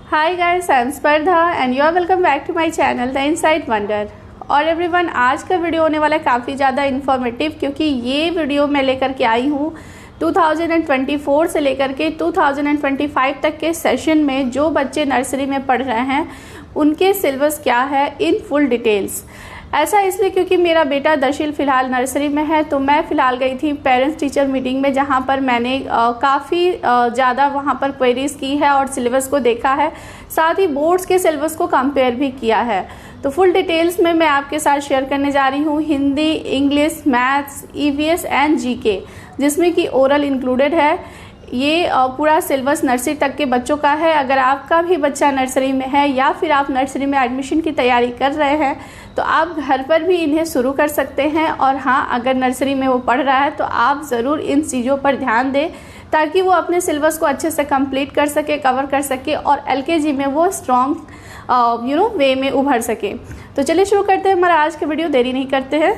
Hi guys, I am Spardha and you are welcome back to my channel the insight wonder. और everyone, आज का video होने वाला है काफ़ी ज़्यादा इन्फॉर्मेटिव, क्योंकि ये वीडियो मैं लेकर के आई हूँ 2024 से लेकर के 2025 तक के सेशन में जो बच्चे नर्सरी में पढ़ रहे हैं उनके सिलेबस क्या है इन फुल डिटेल्स। ऐसा इसलिए क्योंकि मेरा बेटा दर्शिल फ़िलहाल नर्सरी में है, तो मैं फ़िलहाल गई थी पेरेंट्स टीचर मीटिंग में, जहाँ पर मैंने काफ़ी ज़्यादा वहाँ पर क्वेरीज़ की है और सिलेबस को देखा है, साथ ही बोर्ड्स के सिलेबस को कंपेयर भी किया है। तो फुल डिटेल्स में मैं आपके साथ शेयर करने जा रही हूँ Hindi, English, maths, EVS and GK, जिसमें कि ओरल इंक्लूडेड है। ये पूरा सिलेबस नर्सरी तक के बच्चों का है। अगर आपका भी बच्चा नर्सरी में है या फिर आप नर्सरी में एडमिशन की तैयारी कर रहे हैं तो आप घर पर भी इन्हें शुरू कर सकते हैं। और हाँ, अगर नर्सरी में वो पढ़ रहा है तो आप ज़रूर इन चीज़ों पर ध्यान दें ताकि वो अपने सिलेबस को अच्छे से कंप्लीट कर सके, कवर कर सके और एलकेजी में वो स्ट्रॉन्ग वे में उभर सके। तो चलिए शुरू करते हैं हमारा आज का वीडियो, देरी नहीं करते हैं।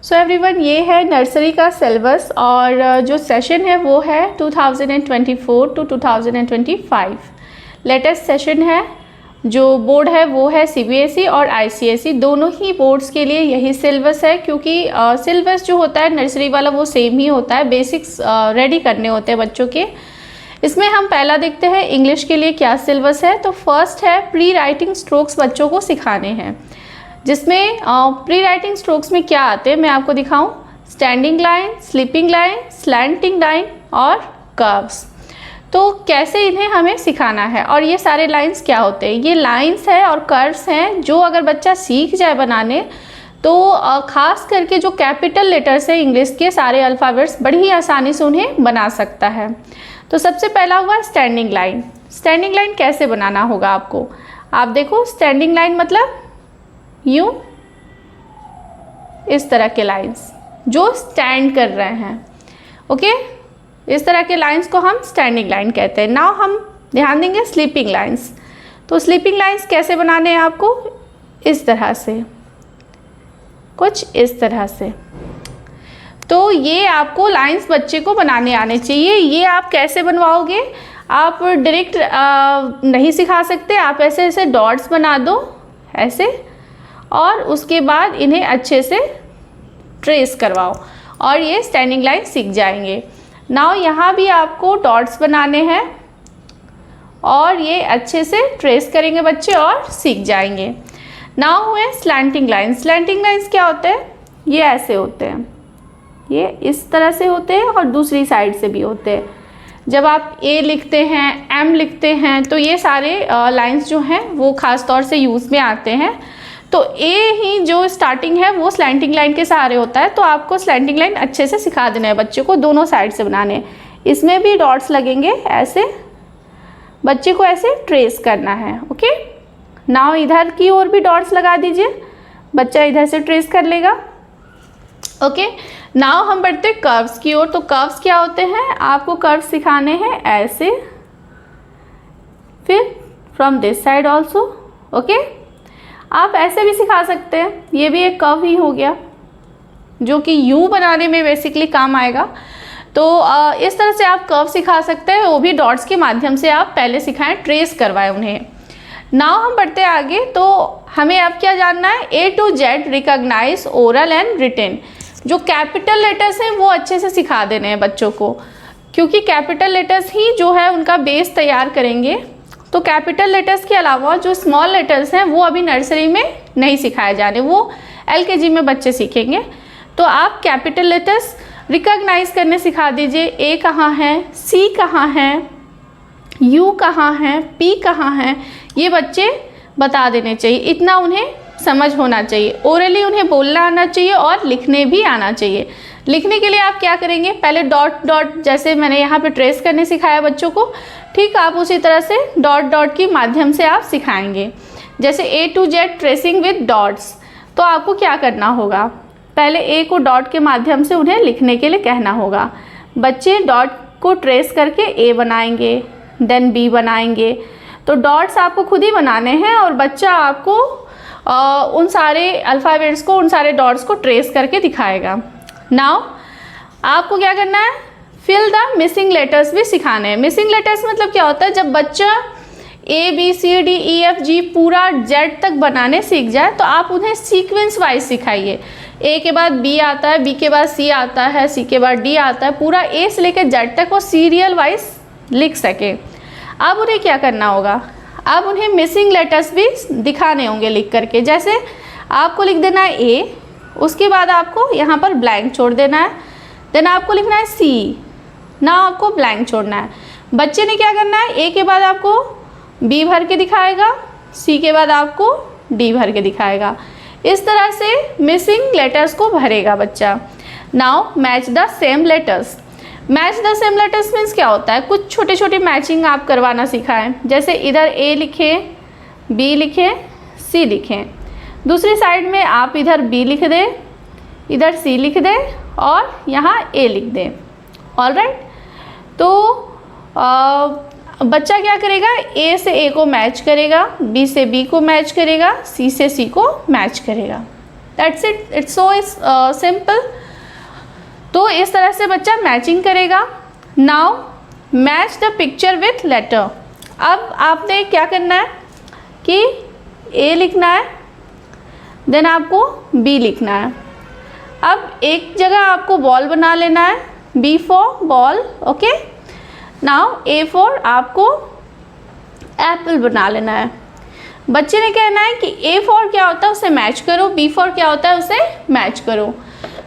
सो एवरीवन, ये है नर्सरी का सिलेबस और जो सेशन है वो है 2024 टू 2025। लेटेस्ट सेशन है। जो बोर्ड है वो है सीबीएसई और आईसीएसई, दोनों ही बोर्ड्स के लिए यही सिलेबस है, क्योंकि सिलेबस जो होता है नर्सरी वाला वो सेम ही होता है, बेसिक्स रेडी करने होते हैं बच्चों के। इसमें हम पहला देखते हैं इंग्लिश के लिए क्या सिलेबस है। तो फर्स्ट है प्री राइटिंग स्ट्रोक्स बच्चों को सिखाने हैं, जिसमें प्री राइटिंग स्ट्रोक्स में क्या आते हैं मैं आपको दिखाऊं। Standing line, sleeping line, slanting line और कर्व्स। तो कैसे इन्हें हमें सिखाना है और ये सारे लाइंस क्या होते हैं। ये लाइंस है और कर्व्स हैं जो अगर बच्चा सीख जाए बनाने तो ख़ास करके जो कैपिटल लेटर्स हैं इंग्लिश के सारे अल्फ़ाबेट्स बड़ी ही आसानी से उन्हें बना सकता है। तो सबसे पहला हुआ स्टैंडिंग लाइन। स्टैंडिंग लाइन कैसे बनाना होगा आपको, आप देखो। स्टैंडिंग लाइन मतलब यूं, इस तरह के लाइंस जो स्टैंड कर रहे हैं। ओके, इस तरह के लाइंस को हम स्टैंडिंग लाइन कहते हैं। नाउ हम ध्यान देंगे स्लीपिंग लाइंस। तो स्लीपिंग लाइंस कैसे बनाने हैं आपको, इस तरह से, कुछ इस तरह से। तो ये आपको लाइंस बच्चे को बनाने आने चाहिए। ये आप कैसे बनवाओगे, आप डायरेक्ट नहीं सिखा सकते। आप ऐसे ऐसे डॉट्स बना दो ऐसे, और उसके बाद इन्हें अच्छे से ट्रेस करवाओ और ये स्टैंडिंग लाइन सीख जाएंगे। नाउ यहाँ भी आपको डॉट्स बनाने हैं और ये अच्छे से ट्रेस करेंगे बच्चे और सीख जाएंगे। नाउ हुए स्लैंटिंग लाइन। स्लैंटिंग लाइन्स क्या होते हैं, ये ऐसे होते हैं, ये इस तरह से होते हैं और दूसरी साइड से भी होते हैं। जब आप ए लिखते हैं, एम लिखते हैं, तो ये सारे लाइन्स जो हैं वो ख़ास तौर से यूज़ में आते हैं। तो ए ही जो स्टार्टिंग है वो स्लैंटिंग लाइन के सहारे होता है। तो आपको स्लैंटिंग लाइन अच्छे से सिखा देना है बच्चे को, दोनों साइड से बनाने। इसमें भी डॉट्स लगेंगे ऐसे, बच्चे को ऐसे ट्रेस करना है। ओके, नाउ इधर की ओर भी डॉट्स लगा दीजिए, बच्चा इधर से ट्रेस कर लेगा। ओके, नाउ हम बढ़ते हैं कर्व्स की ओर। तो कर्व्स क्या होते हैं, आपको कर्व्स सिखाने हैं ऐसे, फिर from this side also. Okay, आप ऐसे भी सिखा सकते हैं, ये भी एक कर्व ही हो गया जो कि यू बनाने में बेसिकली काम आएगा। तो इस तरह से आप कर्व सिखा सकते हैं, वो भी डॉट्स के माध्यम से आप पहले सिखाएं, ट्रेस करवाएं उन्हें। नाउ हम बढ़ते हैं आगे। तो हमें अब क्या जानना है, A to Z recognise oral and written. जो कैपिटल लेटर्स हैं वो अच्छे से सिखा देने हैं बच्चों को, क्योंकि कैपिटल लेटर्स ही जो है उनका बेस तैयार करेंगे। तो कैपिटल लेटर्स के अलावा जो स्मॉल लेटर्स हैं वो अभी नर्सरी में नहीं सिखाए जाने, वो एलकेजी में बच्चे सीखेंगे। तो आप कैपिटल लेटर्स रिकॉग्नाइज करने सिखा दीजिए। ए कहाँ है, सी कहाँ है, यू कहाँ है, पी कहाँ है, ये बच्चे बता देने चाहिए। इतना उन्हें समझ होना चाहिए। ओरली उन्हें बोलना आना चाहिए और लिखने भी आना चाहिए। लिखने के लिए आप क्या करेंगे, पहले डॉट डॉट, जैसे मैंने यहाँ पे ट्रेस करने सिखाया बच्चों को, ठीक आप उसी तरह से डॉट डॉट के माध्यम से आप सिखाएंगे। जैसे A to Z tracing with dots. तो आपको क्या करना होगा, पहले ए को डॉट के माध्यम से उन्हें लिखने के लिए कहना होगा। बच्चे डॉट को ट्रेस करके ए बनाएंगे, देन बी बनाएंगे। तो डॉट्स आपको खुद ही बनाने हैं और बच्चा आपको उन सारे अल्फ़ाबेट्स को, उन सारे डॉट्स को ट्रेस करके दिखाएगा। नाउ आपको क्या करना है, फिल द मिसिंग लेटर्स भी सिखाने हैं। मिसिंग लेटर्स मतलब क्या होता है, जब बच्चा A B C D E F G पूरा जेड तक बनाने सीख जाए तो आप उन्हें सीक्वेंस वाइज सिखाइए। ए के बाद बी आता है, बी के बाद सी आता है, सी के बाद डी आता है, पूरा ए से लेकर जेड तक वो सीरियल वाइज लिख सके। अब उन्हें क्या करना होगा, अब उन्हें मिसिंग लेटर्स भी दिखाने होंगे लिख करके। जैसे आपको लिख देना है ए, उसके बाद आपको यहाँ पर ब्लैंक छोड़ देना है, देन आपको लिखना है सी, ना आपको ब्लैंक छोड़ना है। बच्चे ने क्या करना है, ए के बाद आपको बी भर के दिखाएगा, सी के बाद आपको डी भर के दिखाएगा। इस तरह से मिसिंग लेटर्स को भरेगा बच्चा। Now match the same letters. Match the same letters means क्या होता है, कुछ छोटे छोटे मैचिंग आप करवाना सिखाएं। जैसे इधर ए लिखें, बी लिखें, सी लिखें, दूसरी साइड में आप इधर बी लिख दें, इधर सी लिख दें और यहाँ ए लिख दें। ऑलराइट, तो बच्चा क्या करेगा, ए से ए को मैच करेगा, बी से बी को मैच करेगा, सी से सी को मैच करेगा। That's it, it's so simple. तो इस तरह से बच्चा मैचिंग करेगा। Now match the picture with letter. अब आपने क्या करना है कि ए लिखना है, देन आपको बी लिखना है। अब एक जगह आपको बॉल बना लेना है, B for ball, okay. Now A for आपको एप्पल बना लेना है। बच्चे ने कहना है कि ए फॉर क्या होता है उसे मैच करो, बी फॉर क्या होता है उसे मैच करो।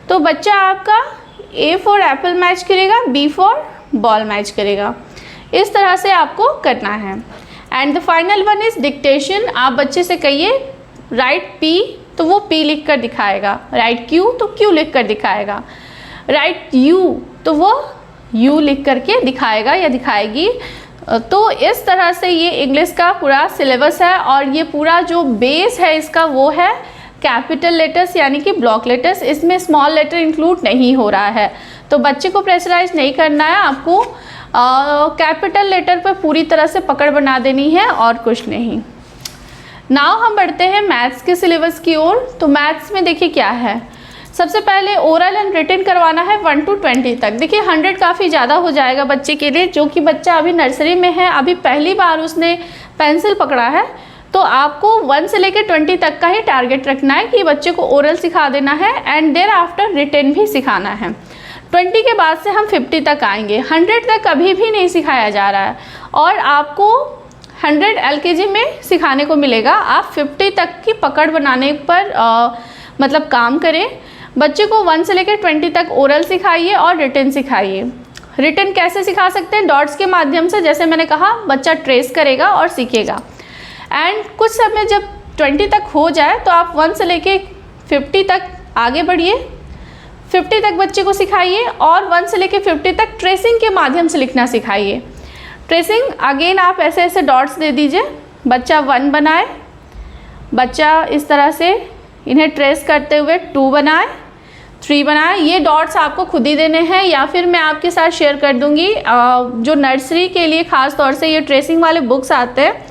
तो बच्चा आपका ए फॉर एप्पल मैच करेगा, बी फॉर बॉल मैच करेगा। इस तरह से आपको करना है। And the final one is dictation. आप बच्चे से कहिए राइट पी, तो वो पी लिख कर दिखाएगा, राइट क्यू तो क्यू लिख कर दिखाएगा, राइट यू तो वो यू लिख करके दिखाएगा या दिखाएगी। तो इस तरह से ये इंग्लिश का पूरा सिलेबस है और ये पूरा जो बेस है इसका वो है कैपिटल लेटर्स यानी कि ब्लॉक लेटर्स। इसमें स्मॉल लेटर इंक्लूड नहीं हो रहा है। तो बच्चे को प्रेशराइज नहीं करना है, आपको कैपिटल लेटर पर पूरी तरह से पकड़ बना देनी है और कुछ नहीं। नाउ हम बढ़ते हैं मैथ्स के सिलेबस की ओर। तो मैथ्स में देखिए क्या है, सबसे पहले ओरल एंड रिटन करवाना है 1 to 20 तक। देखिए 100 काफ़ी ज़्यादा हो जाएगा बच्चे के लिए, जो कि बच्चा अभी नर्सरी में है, अभी पहली बार उसने पेंसिल पकड़ा है। तो आपको 1 से लेकर 20 तक का ही टारगेट रखना है कि बच्चे को ओरल सिखा देना है एंड देयर आफ्टर रिटन भी सिखाना है। 20 के बाद से हम 50 तक आएंगे। 100 तक कभी भी नहीं सिखाया जा रहा है और आपको 100 LKG में सिखाने को मिलेगा। आप 50 तक की पकड़ बनाने पर मतलब काम करें। बच्चे को 1 से लेकर 20 तक ओरल सिखाइए और रिटन सिखाइए। रिटन कैसे सिखा सकते हैं, डॉट्स के माध्यम से। जैसे मैंने कहा बच्चा ट्रेस करेगा और सीखेगा। एंड कुछ समय जब 20 तक हो जाए तो आप 1 से लेकर 50 तक आगे बढ़िए, 50 तक बच्चे को सिखाइए और 1 से लेकर 50 तक ट्रेसिंग के माध्यम से लिखना सिखाइए। ट्रेसिंग अगेन आप ऐसे ऐसे डॉट्स दे दीजिए, बच्चा 1 बनाए, बच्चा इस तरह से इन्हें ट्रेस करते हुए 2 बनाए, 3 बनाए। ये डॉट्स आपको खुद ही देने हैं या फिर मैं आपके साथ शेयर कर दूंगी। जो नर्सरी के लिए ख़ास तौर से ये ट्रेसिंग वाले बुक्स आते हैं,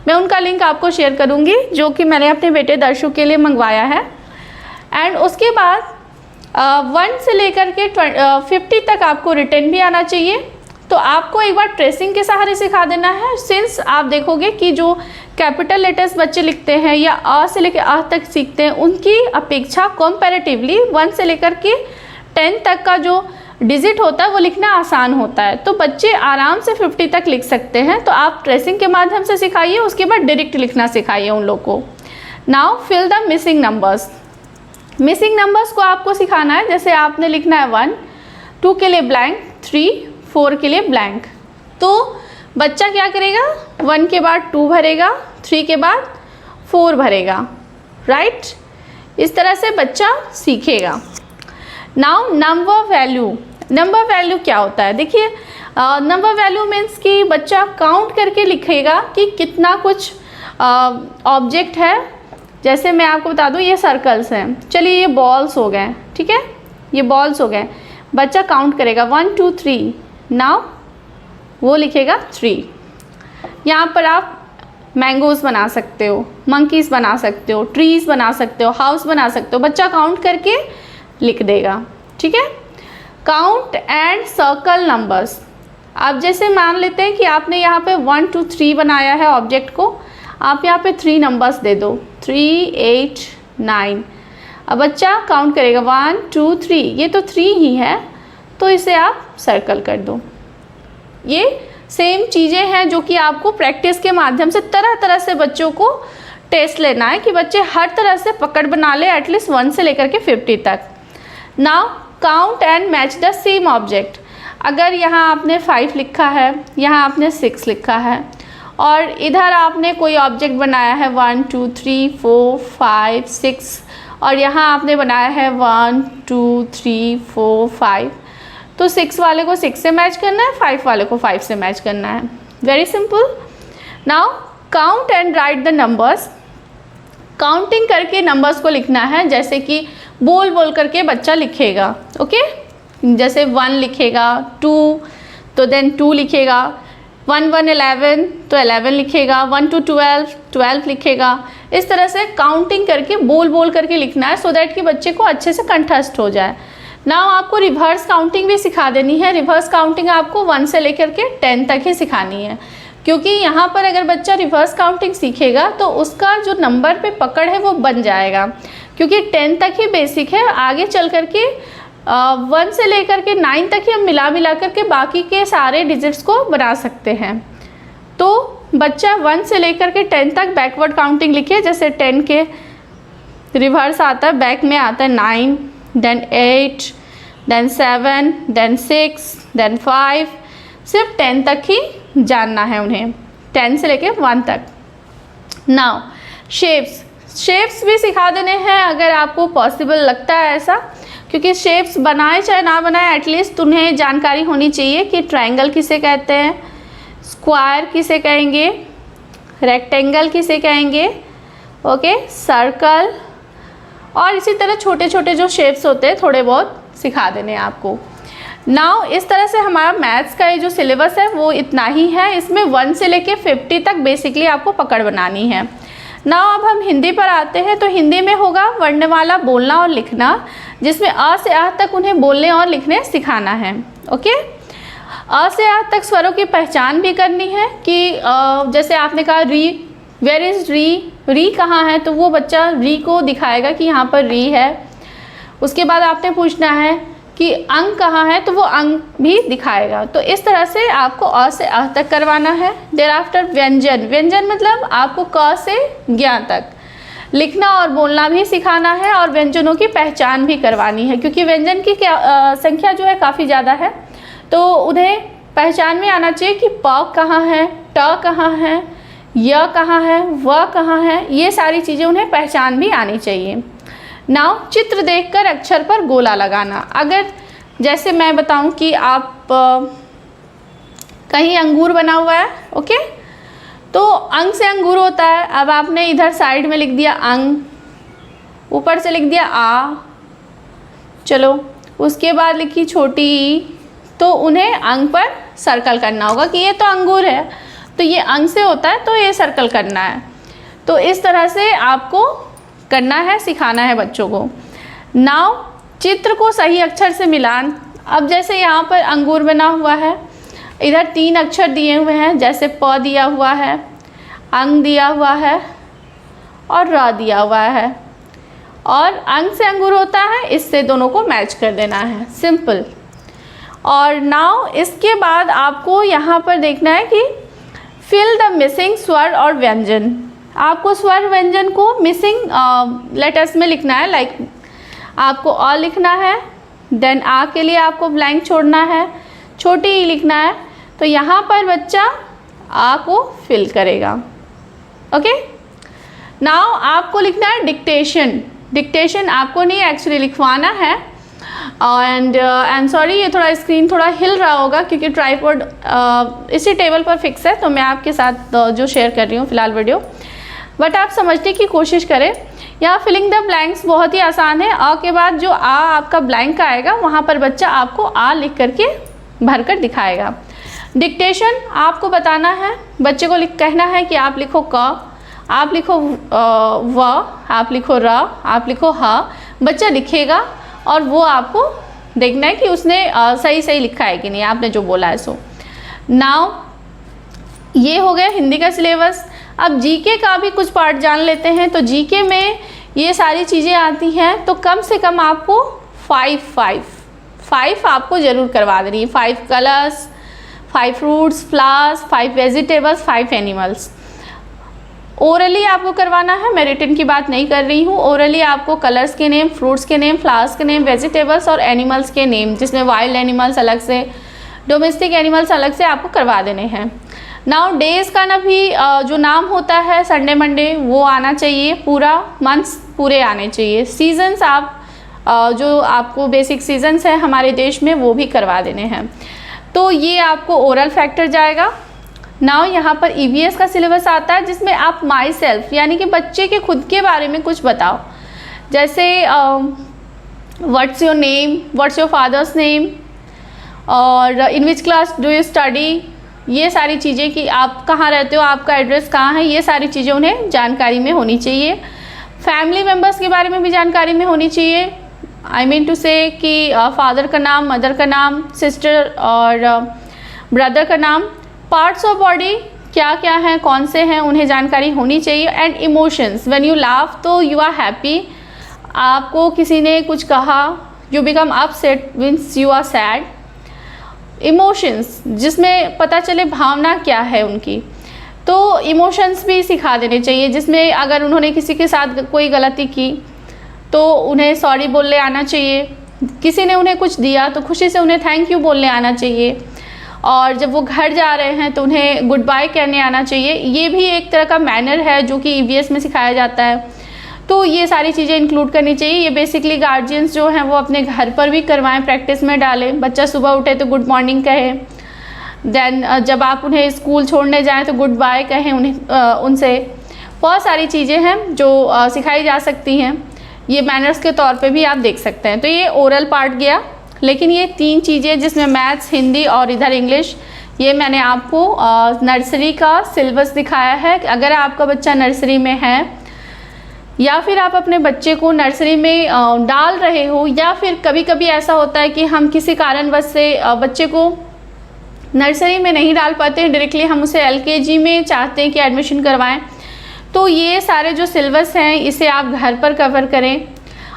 मैं उनका लिंक आपको शेयर करूंगी, जो कि मैंने अपने बेटे दर्शु के लिए मंगवाया है। एंड उसके बाद 1 से लेकर के 50 तक आपको रिटन भी आना चाहिए। तो आपको एक बार ट्रेसिंग के सहारे सिखा देना है। सिंस आप देखोगे कि जो कैपिटल लेटर्स बच्चे लिखते हैं या अ से लेकर आ तक सीखते हैं, उनकी अपेक्षा कंपैरेटिवली 1 से लेकर के 10 तक का जो डिजिट होता है वो लिखना आसान होता है। तो बच्चे आराम से 50 तक लिख सकते हैं। तो आप ट्रेसिंग के माध्यम से सिखाइए, उसके बाद डायरेक्ट लिखना सिखाइए उन लोग को। Now fill the missing numbers. Missing numbers को आपको सिखाना है। जैसे आपने लिखना है 1, 2 के लिए ब्लैंक, 3, 4 के लिए ब्लैंक। तो बच्चा क्या करेगा, 1 के बाद 2 भरेगा, 3 के बाद 4 भरेगा, राइट। इस तरह से बच्चा सीखेगा। Now number value. Number value क्या होता है, देखिए नंबर वैल्यू मीन्स कि बच्चा काउंट करके लिखेगा कि कितना कुछ ऑब्जेक्ट है। जैसे मैं आपको बता दूं ये सर्कल्स हैं, चलिए ये बॉल्स हो गए, ठीक है, ये बॉल्स हो गए। बच्चा काउंट करेगा 1 2 3। नाउ वो लिखेगा 3। यहाँ पर आप मैंगोज़ बना सकते हो, मंकीज़ बना सकते हो, ट्रीज़ बना सकते हो, हाउस बना सकते हो, बच्चा काउंट करके लिख देगा। ठीक है। Count and circle numbers. आप जैसे मान लेते हैं कि आपने यहाँ पे 1 2 3 बनाया है ऑब्जेक्ट को, आप यहाँ पे 3 नंबर्स दे दो, 3 8 9। अब बच्चा काउंट करेगा 1 2 3, ये तो 3 ही है, तो इसे आप सर्कल कर दो। ये सेम चीज़ें हैं जो कि आपको प्रैक्टिस के माध्यम से तरह तरह से बच्चों को टेस्ट लेना है कि बच्चे हर तरह से पकड़ बना ले, एटलीस्ट 1 से लेकर के 50 तक। Now count and match the same object. अगर यहाँ आपने 5 लिखा है, यहाँ आपने 6 लिखा है, और इधर आपने कोई ऑब्जेक्ट बनाया है 1 2 3 4 5 6, और यहाँ आपने बनाया है 1 2 3 4 5, तो 6 वाले को 6 से मैच करना है, 5 वाले को 5 से मैच करना है। Very simple. Now count and right the numbers. Counting करके नंबर्स को लिखना है, जैसे कि बोल बोल करके बच्चा लिखेगा। ओके, जैसे 1 लिखेगा, 2 तो देन 2 लिखेगा, 1 1 11 तो 11 लिखेगा, 1 2 12 12 लिखेगा। इस तरह से काउंटिंग करके बोल बोल करके लिखना है, सो दैट कि बच्चे को अच्छे से कंठस्थ हो जाए। नाउ आपको रिवर्स काउंटिंग भी सिखा देनी है। रिवर्स काउंटिंग आपको 1 से लेकर के 10 तक ही सिखानी है, क्योंकि यहाँ पर अगर बच्चा रिवर्स काउंटिंग सीखेगा तो उसका जो नंबर पे पकड़ है वो बन जाएगा, क्योंकि 10 तक ही बेसिक है। आगे चल करके 1 से लेकर के 9 तक ही हम मिला करके बाकी के सारे डिजिट्स को बना सकते हैं। तो बच्चा 1 से लेकर के 10 तक बैकवर्ड काउंटिंग लिखे, जैसे 10 के रिवर्स आता है, बैक में आता है 9, देन 8, देन 7, देन 6, देन 5। सिर्फ 10 तक ही जानना है उन्हें, 10 से लेके 1 तक। नाउ शेप्स भी सिखा देने हैं अगर आपको पॉसिबल लगता है ऐसा, क्योंकि शेप्स बनाए चाहे ना बनाए, एटलीस्ट उन्हें जानकारी होनी चाहिए कि ट्रायंगल किसे कहते हैं, स्क्वायर किसे कहेंगे, रेक्टेंगल किसे कहेंगे, ओके, सर्कल, और इसी तरह छोटे छोटे जो शेप्स होते हैं थोड़े बहुत सिखा देने आपको। नाउ इस तरह से हमारा मैथ्स का ये जो सिलेबस है वो इतना ही है। इसमें 1 से लेके 50 तक बेसिकली आपको पकड़ बनानी है। नाउ अब हम हिंदी पर आते हैं। तो हिंदी में होगा वर्णमाला बोलना और लिखना, जिसमें अ से आ तक उन्हें बोलने और लिखने सिखाना है। ओके, अ से आ तक स्वरों की पहचान भी करनी है कि जैसे आपने कहा री, वेयर इज़ री, री कहाँ है, तो वो बच्चा री को दिखाएगा कि यहाँ पर री है। उसके बाद आपने पूछना है कि अंक कहाँ है, तो वो अंक भी दिखाएगा। तो इस तरह से आपको अ से अ तक करवाना है। देयर आफ्टर व्यंजन, व्यंजन मतलब आपको क से ज्ञ तक लिखना और बोलना भी सिखाना है, और व्यंजनों की पहचान भी करवानी है, क्योंकि व्यंजन की संख्या जो है काफ़ी ज़्यादा है, तो उन्हें पहचान में आना चाहिए कि प कहाँ है, ट कहाँ है, य कहाँ है, व कहाँ है। ये सारी चीज़ें उन्हें पहचान भी आनी चाहिए। नाउ चित्र देखकर अक्षर पर गोला लगाना। अगर जैसे मैं बताऊं कि आप कहीं अंगूर बना हुआ है, ओके, तो अंग से अंगूर होता है। अब आपने इधर साइड में लिख दिया अंग, ऊपर से लिख दिया आ, चलो उसके बाद लिखी छोटी ई, तो उन्हें अंग पर सर्कल करना होगा कि ये तो अंगूर है, तो ये अंग से होता है, तो ये सर्कल करना है। तो इस तरह से आपको करना है, सिखाना है बच्चों को। नाउ चित्र को सही अक्षर से मिलान। अब जैसे यहाँ पर अंगूर बना हुआ है, इधर 3 अक्षर दिए हुए हैं, जैसे प दिया हुआ है, अंग दिया हुआ है और र दिया हुआ है, और अंग से अंगूर होता है, इससे दोनों को मैच कर देना है, सिंपल। और नाउ इसके बाद आपको यहाँ पर देखना है कि फिल द मिसिंग स्वर और व्यंजन। आपको स्वर व्यंजन को मिसिंग लेटर्स में लिखना है। लाइक आपको अ लिखना है, देन आ के लिए आपको ब्लैंक छोड़ना है, छोटी ई लिखना है, तो यहाँ पर बच्चा आ को फिल करेगा। ओके, नाउ आपको लिखना है डिक्टेशन। डिक्टेशन आपको नहीं एक्चुअली लिखवाना है। एंड आई एम सॉरी, ये थोड़ा स्क्रीन थोड़ा हिल रहा होगा क्योंकि ट्राइपॉड इसी टेबल पर फिक्स है, तो मैं आपके साथ जो शेयर कर रही हूँ फ़िलहाल वीडियो, बट आप समझने की कोशिश करें। यहाँ फिलिंग द ब्लैंक्स बहुत ही आसान है। अ के बाद जो आ आपका ब्लैंक आएगा, वहाँ पर बच्चा आपको आ लिख करके भर कर दिखाएगा। डिक्टेशन आपको बताना है, बच्चे को कहना है कि आप लिखो क, आप लिखो व, आप लिखो र, आप लिखो ह। बच्चा लिखेगा और वो आपको देखना है कि उसने सही सही लिखा है कि नहीं, आपने जो बोला है सो। नाउ ये हो गया हिंदी का सिलेबस। अब जीके का भी कुछ पार्ट जान लेते हैं। तो जीके में ये सारी चीज़ें आती हैं, तो कम से कम आपको 5 आपको ज़रूर करवा देनी है। 5 colours, 5 fruits, flowers, 5 vegetables, 5 animals. Orally आपको करवाना है, मैं रिटन की बात नहीं कर रही हूँ। ओरली आपको कलर्स के नेम, फ्रूट्स के नेम, फ्लावर्स के नेम, वेजिटेबल्स और एनिमल्स के नेम, जिसमें वाइल्ड एनिमल्स अलग से, डोमेस्टिक एनिमल्स अलग से आपको करवा देने हैं। नाउ डेज़ का ना भी जो नाम होता है संडे मंडे वो आना चाहिए, पूरा मंथ्स पूरे आने चाहिए। सीजन्स आप जो आपको बेसिक सीजन्स है हमारे देश में वो भी करवा देने हैं। तो ये आपको ओरल फैक्टर जाएगा। नाउ यहाँ पर ईवीएस का सिलेबस आता है, जिसमें आप माई सेल्फ यानी कि बच्चे के खुद के बारे में कुछ बताओ, जैसे what's your name, what's your father's name, और in which class do you study, ये सारी चीज़ें कि आप कहाँ रहते हो, आपका एड्रेस कहाँ है, ये सारी चीज़ें उन्हें जानकारी में होनी चाहिए। फैमिली मेम्बर्स के बारे में भी जानकारी में होनी चाहिए। आई मीन टू से कि फादर का नाम, मदर का नाम, सिस्टर और ब्रदर का नाम। पार्ट्स ऑफ बॉडी क्या क्या हैं, कौन से हैं, उन्हें जानकारी होनी चाहिए। And emotions, when you laugh तो यू आर हैप्पी, आपको किसी ने कुछ कहा, you become upset means you are sad. Emotions, जिसमें पता चले भावना क्या है उनकी, तो इमोशंस भी सिखा देने चाहिए, जिसमें अगर उन्होंने किसी के साथ कोई गलती की तो उन्हें सॉरी बोलने आना चाहिए। किसी ने उन्हें कुछ दिया तो खुशी से उन्हें थैंक यू बोलने आना चाहिए। और जब वो घर जा रहे हैं तो उन्हें गुड बाय कहने आना चाहिए। ये भी एक तरह का मैनर है जो कि ईवीएस में सिखाया जाता है। तो ये सारी चीज़ें इंक्लूड करनी चाहिए। ये बेसिकली गार्जियंस जो हैं वो अपने घर पर भी करवाएं, प्रैक्टिस में डालें। बच्चा सुबह उठे तो गुड मॉर्निंग कहे, देन जब आप उन्हें स्कूल छोड़ने जाएं तो गुड बाय कहें उन्हें, उनसे। बहुत सारी चीज़ें हैं जो सिखाई जा सकती हैं, ये मैनर्स के तौर पे भी आप देख सकते हैं। तो ये ओरल पार्ट गया। लेकिन ये 3 चीज़ें जिसमें मैथ्स, हिंदी और इधर इंग्लिश, ये मैंने आपको नर्सरी का सिलेबस दिखाया है। अगर आपका बच्चा नर्सरी में है या फिर आप अपने बच्चे को नर्सरी में डाल रहे हो, या फिर कभी कभी ऐसा होता है कि हम किसी कारणवश से बच्चे को नर्सरी में नहीं डाल पाते हैं, डायरेक्टली हम उसे एलकेजी में चाहते हैं कि एडमिशन करवाएं, तो ये सारे जो सिलेबस हैं इसे आप घर पर कवर करें।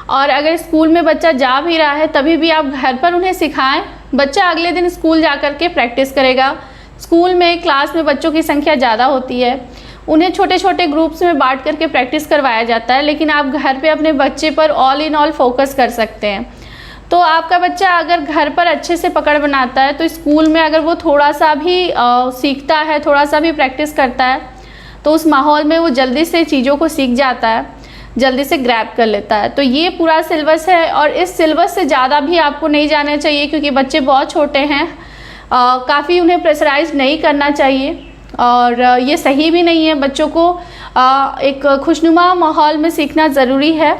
और अगर स्कूल में बच्चा जा भी रहा है तभी भी आप घर पर उन्हें सिखाएं। बच्चा अगले दिन स्कूल जा कर के प्रैक्टिस करेगा। स्कूल में क्लास में बच्चों की संख्या ज़्यादा होती है, उन्हें छोटे छोटे ग्रुप्स में बांट करके प्रैक्टिस करवाया जाता है, लेकिन आप घर पे अपने बच्चे पर ऑल इन ऑल फोकस कर सकते हैं। तो आपका बच्चा अगर घर पर अच्छे से पकड़ बनाता है तो स्कूल में अगर वो थोड़ा सा भी सीखता है, थोड़ा सा भी प्रैक्टिस करता है, तो उस माहौल में वो जल्दी से चीज़ों को सीख जाता है, जल्दी से ग्रैब कर लेता है। तो ये पूरा सिलेबस है, और इस सिलेबस से ज़्यादा भी आपको नहीं जाना चाहिए क्योंकि बच्चे बहुत छोटे हैं। काफ़ी उन्हें प्रेशराइज नहीं करना चाहिए, और ये सही भी नहीं है। बच्चों को एक खुशनुमा माहौल में सीखना ज़रूरी है।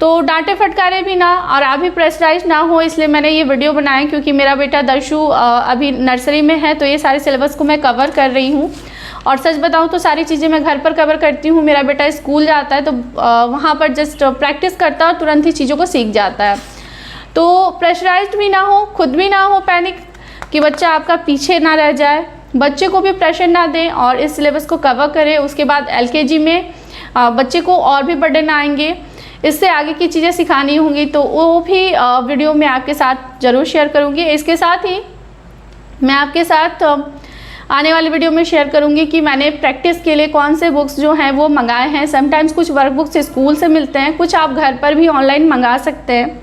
तो डांटे फटकारे भी ना और आप भी प्रेशराइज ना हो, इसलिए मैंने ये वीडियो बनाया, क्योंकि मेरा बेटा दर्शु अभी नर्सरी में है, तो ये सारे सिलेबस को मैं कवर कर रही हूँ। और सच बताऊँ तो सारी चीज़ें मैं घर पर कवर करती हूँ। मेरा बेटा स्कूल जाता है तो वहाँ पर जस्ट प्रैक्टिस करता है और तुरंत ही चीज़ों को सीख जाता है। तो प्रेशराइज्ड भी ना हो, खुद भी ना हो पैनिक कि बच्चा आपका पीछे ना रह जाए। बच्चे को भी प्रेशर ना दें और इस सिलेबस को कवर करें। उसके बाद एलकेजी में बच्चे को और भी बर्डन आएंगे, इससे आगे की चीज़ें सिखानी होंगी, तो वो भी वीडियो में आपके साथ ज़रूर शेयर करूँगी। इसके साथ ही मैं आपके साथ आने वाली वीडियो में शेयर करूँगी कि मैंने प्रैक्टिस के लिए कौन से बुक्स जो हैं वो मंगाए हैं। समटाइम्स कुछ वर्क बुक्स स्कूल से मिलते हैं, कुछ आप घर पर भी ऑनलाइन मंगा सकते हैं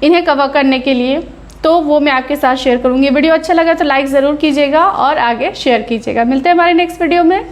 इन्हें कवर करने के लिए, तो वो मैं आपके साथ शेयर करूँगी। वीडियो अच्छा लगा तो लाइक ज़रूर कीजिएगा और आगे शेयर कीजिएगा। मिलते हैं हमारे नेक्स्ट वीडियो में।